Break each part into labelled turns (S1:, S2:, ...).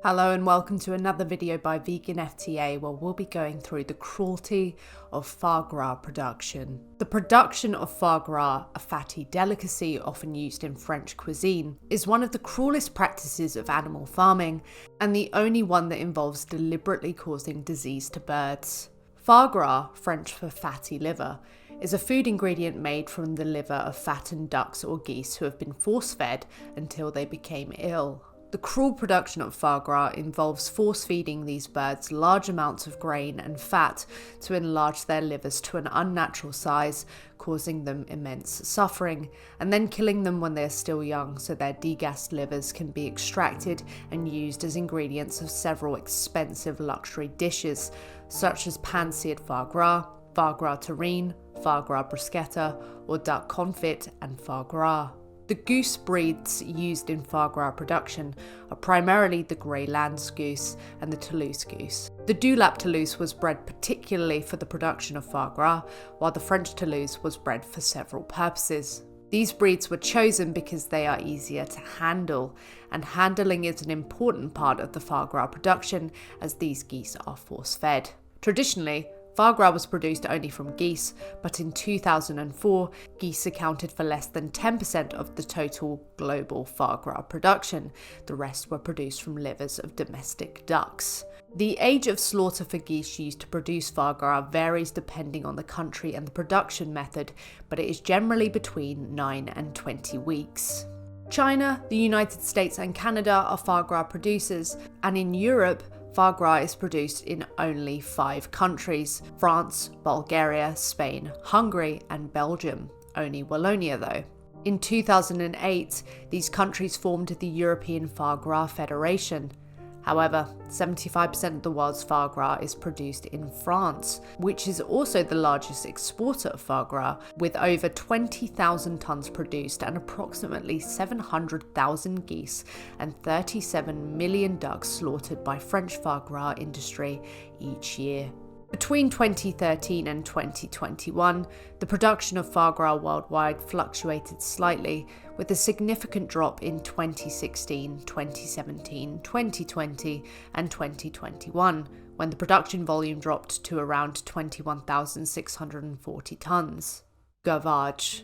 S1: Hello and welcome to another video by Vegan FTA where we'll be going through the cruelty of foie gras production. The production of foie gras, a fatty delicacy often used in French cuisine, is one of the cruelest practices of animal farming and the only one that involves deliberately causing disease to birds. Foie gras, French for fatty liver, is a food ingredient made from the liver of fattened ducks or geese who have been force-fed until they became ill. The cruel production of foie gras involves force-feeding these birds large amounts of grain and fat to enlarge their livers to an unnatural size, causing them immense suffering, and then killing them when they are still young so their degassed livers can be extracted and used as ingredients of several expensive luxury dishes, such as pan-seared foie gras terrine, foie gras bruschetta, or duck confit and foie gras. The goose breeds used in foie gras production are primarily the Grey Landes goose and the Toulouse goose. The Dewlap Toulouse was bred particularly for the production of foie gras, while the French Toulouse was bred for several purposes. These breeds were chosen because they are easier to handle, and handling is an important part of the foie gras production as these geese are force-fed. Traditionally, foie gras was produced only from geese, but in 2004, geese accounted for less than 10% of the total global foie gras production. The rest were produced from livers of domestic ducks. The age of slaughter for geese used to produce foie gras varies depending on the country and the production method, but it is generally between 9 and 20 weeks. China, the United States and Canada are foie gras producers, and in Europe, foie gras is produced in only 5 countries: France, Bulgaria, Spain, Hungary and Belgium. Only Wallonia though. In 2008, these countries formed the European Foie Gras Federation. However, 75% of the world's foie gras is produced in France, which is also the largest exporter of foie gras, with over 20,000 tonnes produced and approximately 700,000 geese and 37 million ducks slaughtered by French foie gras industry each year. Between 2013 and 2021, the production of foie gras worldwide fluctuated slightly, with a significant drop in 2016, 2017, 2020 and 2021, when the production volume dropped to around 21,640 tonnes. Gavage.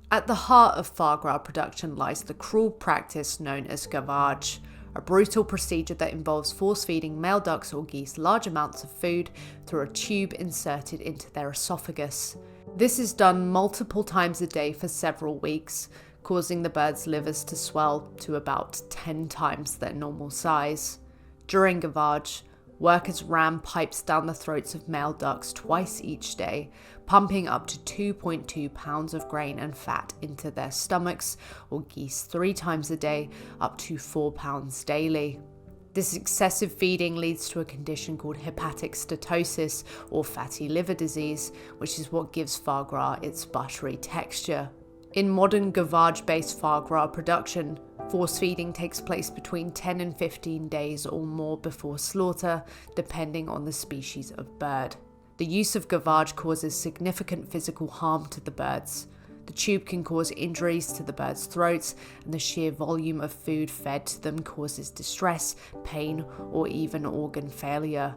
S1: At the heart of foie gras production lies the cruel practice known as gavage, a brutal procedure that involves force-feeding male ducks or geese large amounts of food through a tube inserted into their esophagus. This is done multiple times a day for several weeks, causing the birds' livers to swell to about 10 times their normal size. During gavage, workers ram pipes down the throats of male ducks twice each day, pumping up to 2.2 pounds of grain and fat into their stomachs, or geese 3 times a day, up to 4 pounds daily. This excessive feeding leads to a condition called hepatic steatosis, or fatty liver disease, which is what gives foie gras its buttery texture. In modern gavage-based foie gras production, force-feeding takes place between 10 and 15 days or more before slaughter, depending on the species of bird. The use of gavage causes significant physical harm to the birds. The tube can cause injuries to the birds' throats, and the sheer volume of food fed to them causes distress, pain, or even organ failure.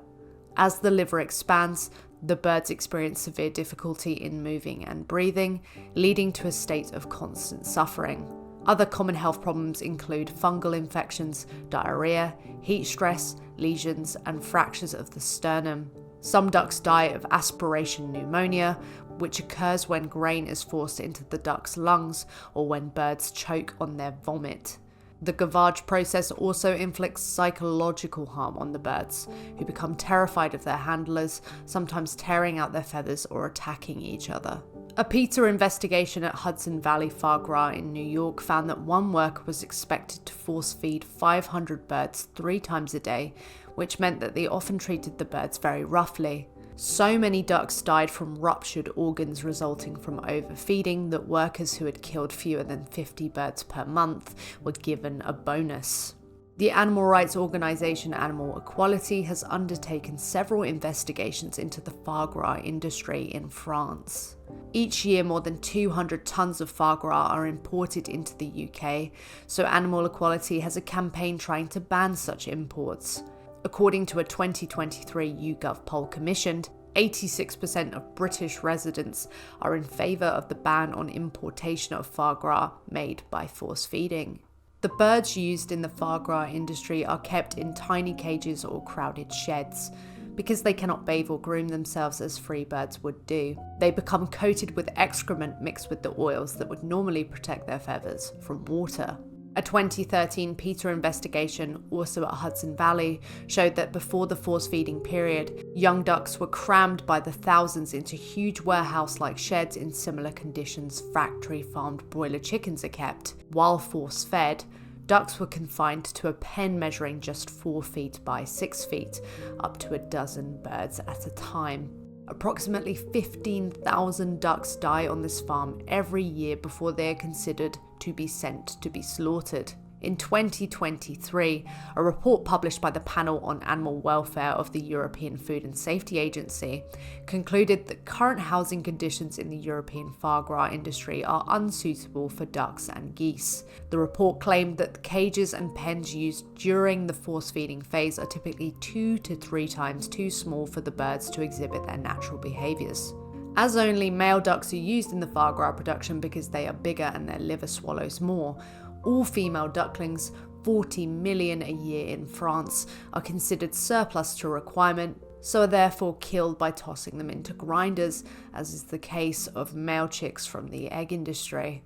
S1: As the liver expands, the birds experience severe difficulty in moving and breathing, leading to a state of constant suffering. Other common health problems include fungal infections, diarrhea, heat stress, lesions, and fractures of the sternum. Some ducks die of aspiration pneumonia, which occurs when grain is forced into the duck's lungs or when birds choke on their vomit. The gavage process also inflicts psychological harm on the birds, who become terrified of their handlers, sometimes tearing out their feathers or attacking each other. A PETA investigation at Hudson Valley Foie Gras in New York found that one worker was expected to force feed 500 birds 3 times a day, which meant that they often treated the birds very roughly. So many ducks died from ruptured organs resulting from overfeeding that workers who had killed fewer than 50 birds per month were given a bonus. The animal rights organisation Animal Equality has undertaken several investigations into the foie gras industry in France. Each year, more than 200 tonnes of foie gras are imported into the UK, so Animal Equality has a campaign trying to ban such imports. According to a 2023 YouGov poll commissioned, 86% of British residents are in favour of the ban on importation of foie gras made by force feeding. The birds used in the foie gras industry are kept in tiny cages or crowded sheds. Because they cannot bathe or groom themselves as free birds would do, they become coated with excrement mixed with the oils that would normally protect their feathers from water. A 2013 PETA investigation, also at Hudson Valley, showed that before the force-feeding period, young ducks were crammed by the thousands into huge warehouse-like sheds in similar conditions factory-farmed broiler chickens are kept. While force-fed, ducks were confined to a pen measuring just 4 feet by 6 feet, up to a dozen birds at a time. Approximately 15,000 ducks die on this farm every year before they are considered to be sent to be slaughtered. In 2023, a report published by the Panel on Animal Welfare of the European Food and Safety Agency concluded that current housing conditions in the European foie gras industry are unsuitable for ducks and geese. The report claimed that the cages and pens used during the force-feeding phase are typically 2 to 3 times too small for the birds to exhibit their natural behaviours. As only male ducks are used in the foie gras production because they are bigger and their liver swallows more, all female ducklings, 40 million a year in France, are considered surplus to requirement, so are therefore killed by tossing them into grinders, as is the case of male chicks from the egg industry.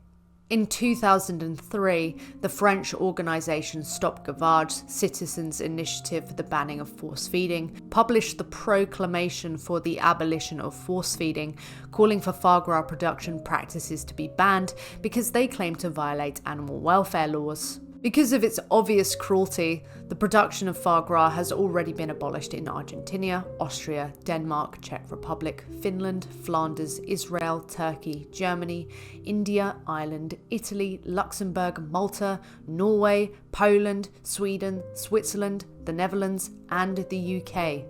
S1: In 2003, the French organisation Stop Gavage, Citizens' Initiative for the Banning of Force Feeding, published the Proclamation for the Abolition of Force Feeding, calling for foie gras production practices to be banned because they claim to violate animal welfare laws. Because of its obvious cruelty, the production of foie gras has already been abolished in Argentina, Austria, Denmark, Czech Republic, Finland, Flanders, Israel, Turkey, Germany, India, Ireland, Italy, Luxembourg, Malta, Norway, Poland, Sweden, Switzerland, the Netherlands, and the UK.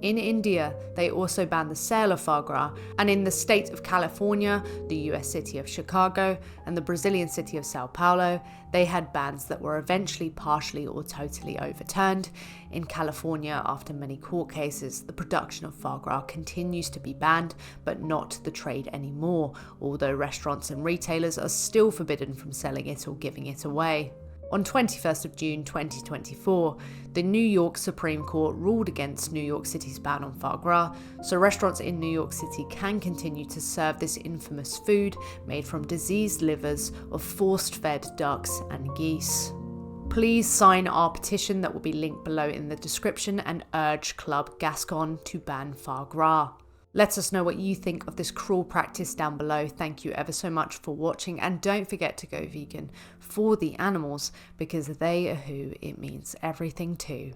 S1: In India, they also banned the sale of foie gras, and in the state of California, the US city of Chicago, and the Brazilian city of Sao Paulo, they had bans that were eventually partially or totally overturned. In California, after many court cases, the production of foie gras continues to be banned, but not the trade anymore, although restaurants and retailers are still forbidden from selling it or giving it away. On 21st of June 2024, the New York Supreme Court ruled against New York City's ban on foie gras, so restaurants in New York City can continue to serve this infamous food made from diseased livers of forced-fed ducks and geese. Please sign our petition that will be linked below in the description and urge Club Gascon to ban foie gras. Let us know what you think of this cruel practice down below. Thank you ever so much for watching, and don't forget to go vegan for the animals because they are who it means everything to.